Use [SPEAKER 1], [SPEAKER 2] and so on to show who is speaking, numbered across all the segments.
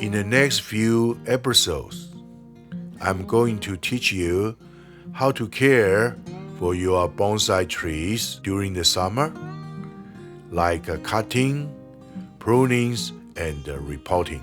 [SPEAKER 1] In the next few episodes, I'm going to teach you how to care for your bonsai trees during the summer, like cutting, prunings, and repotting.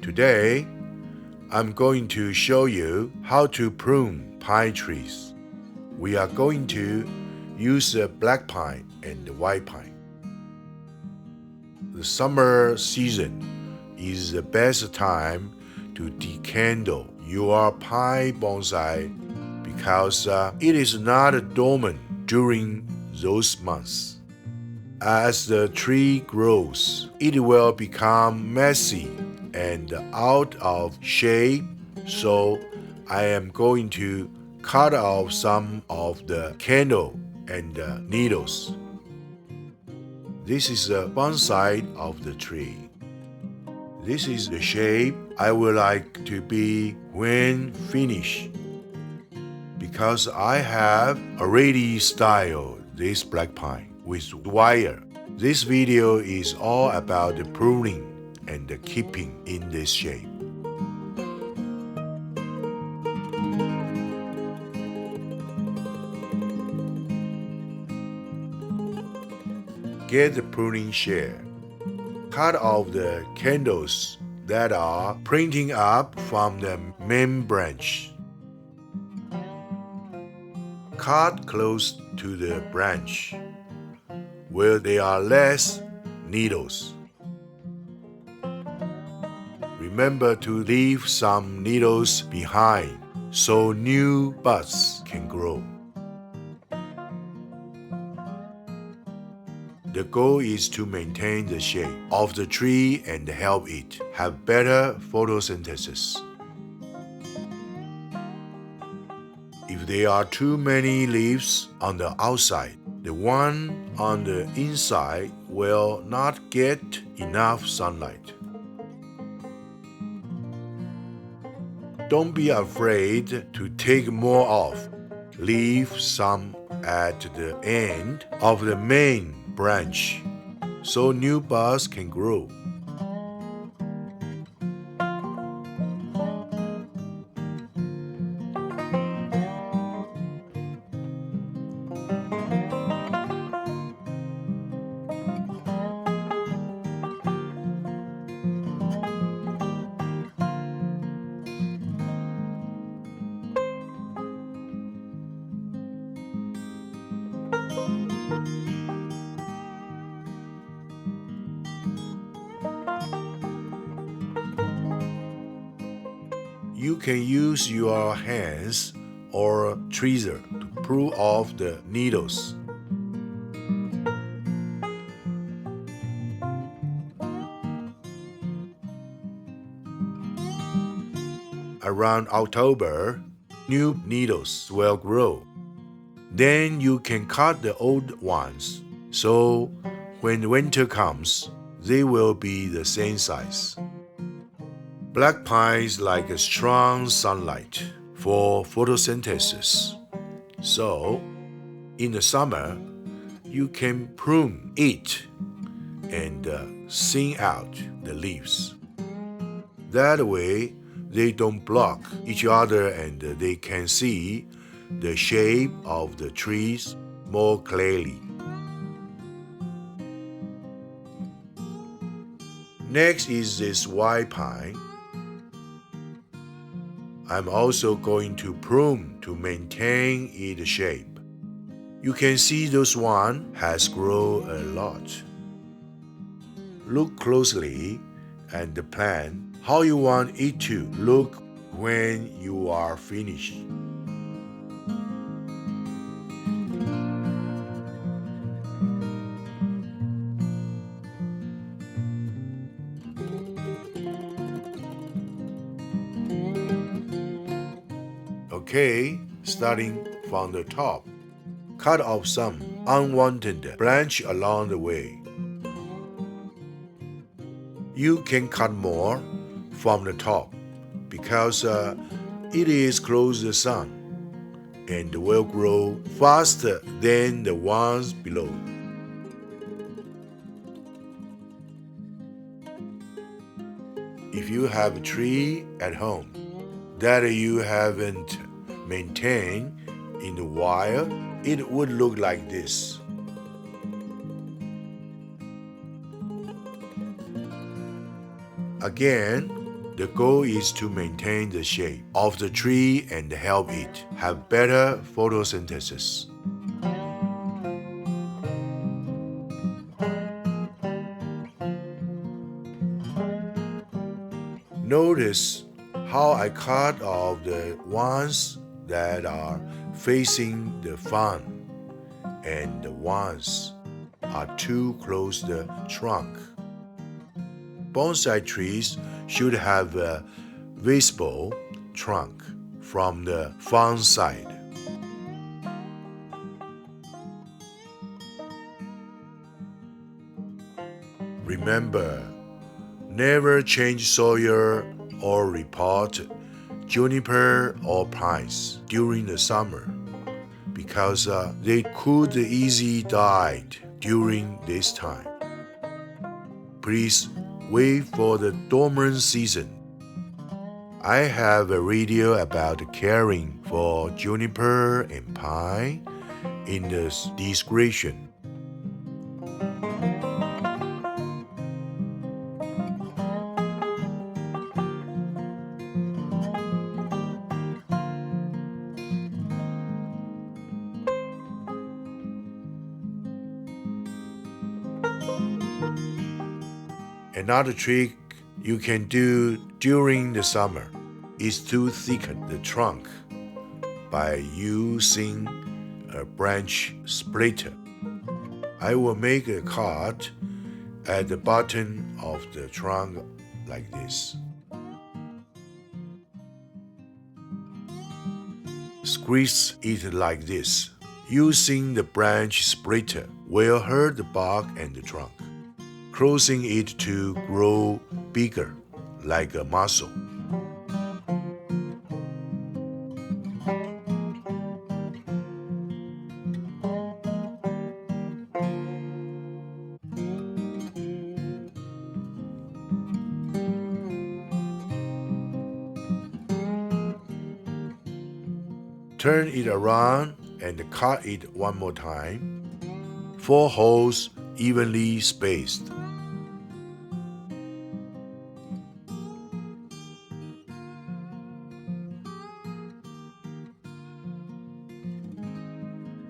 [SPEAKER 1] Today, I'm going to show you how to prune pine trees. We are going to use black pine and white pine. The summer season is the best time to decandle your pine bonsai because it is not dormant during those months. As the tree grows, it will become messy and out of shape, so I am going to cut off some of the candle and needles. This is one side of the tree. This is the shape I would like to be when finished. Because I have already styled this black pine with wire, this video is all about the pruning and the keeping in this shape. Get the pruning share. Cut off the candles that are printing up from the main branch. Cut close to the branch, where there are less needles. Remember to leave some needles behind so new buds can grow. The goal is to maintain the shape of the tree and help it have better photosynthesis. If there are too many leaves on the outside, the one on the inside will not get enough sunlight. Don't be afraid to take more off. Leave some at the end of the main branch so new buds can grow. You can use your hands or tweezer to pull off the needles. Around October, new needles will grow. Then you can cut the old ones, so when winter comes, they will be the same size. Black pines like a strong sunlight for photosynthesis. So, in the summer, you can prune it and thin out the leaves. That way, they don't block each other and they can see the shape of the trees more clearly. Next is this white pine. I'm also going to prune to maintain its shape. You can see this one has grown a lot. Look closely and plan how you want it to look when you are finished. Okay, starting from the top, cut off some unwanted branch along the way. You can cut more from the top because it is close to the sun and will grow faster than the ones below. If you have a tree at home that you haven't maintained in a while, it would look like this. Again, the goal is to maintain the shape of the tree and help it have better photosynthesis. Notice how I cut off the ones that are facing the front and the ones are too close to the trunk. Bonsai trees should have a visible trunk from the front side. Remember, never change soil or repot juniper or pines during the summer because they could easily die during this time. Please wait for the dormant season. I have a video about caring for juniper and pine in the description. Another trick you can do during the summer is to thicken the trunk by using a branch splitter. I will make a cut at the bottom of the trunk like this. Squeeze it like this. Using the branch splitter will hurt the bark and the trunk, causing it to grow bigger like a muscle. Turn it around and cut it one more time. 4 holes evenly spaced.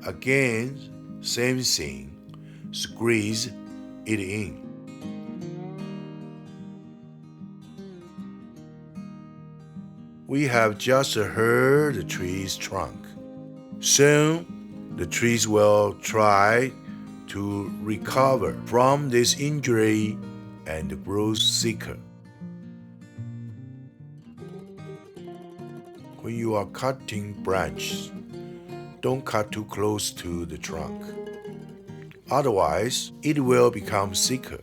[SPEAKER 1] Again, same thing, squeeze it in. We have just heard the tree's trunk. Soon, the trees will try to recover from this injury and grow thicker. When you are cutting branches, don't cut too close to the trunk. Otherwise, it will become thicker.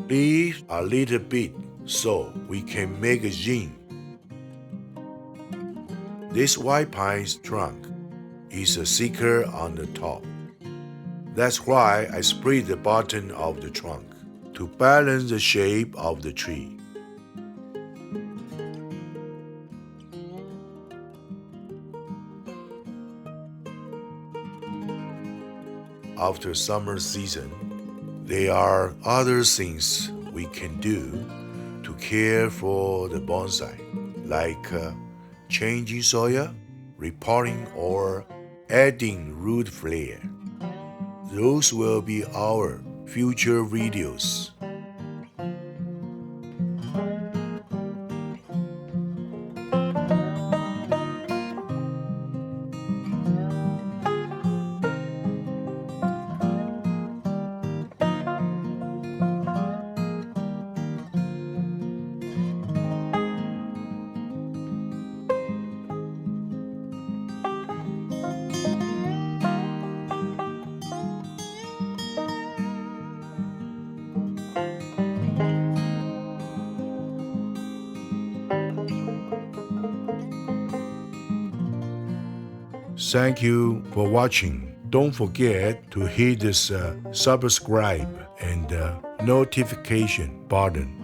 [SPEAKER 1] Leave a little bit so we can make a ring. This white pine's trunk is thicker on the top. That's why I split the bottom of the trunk to balance the shape of the tree. After summer season, there are other things we can do to care for the bonsai, like changing soil, repotting, or adding root flare. Those will be our future videos. Thank you for watching. don't forget to hit this subscribe and notification button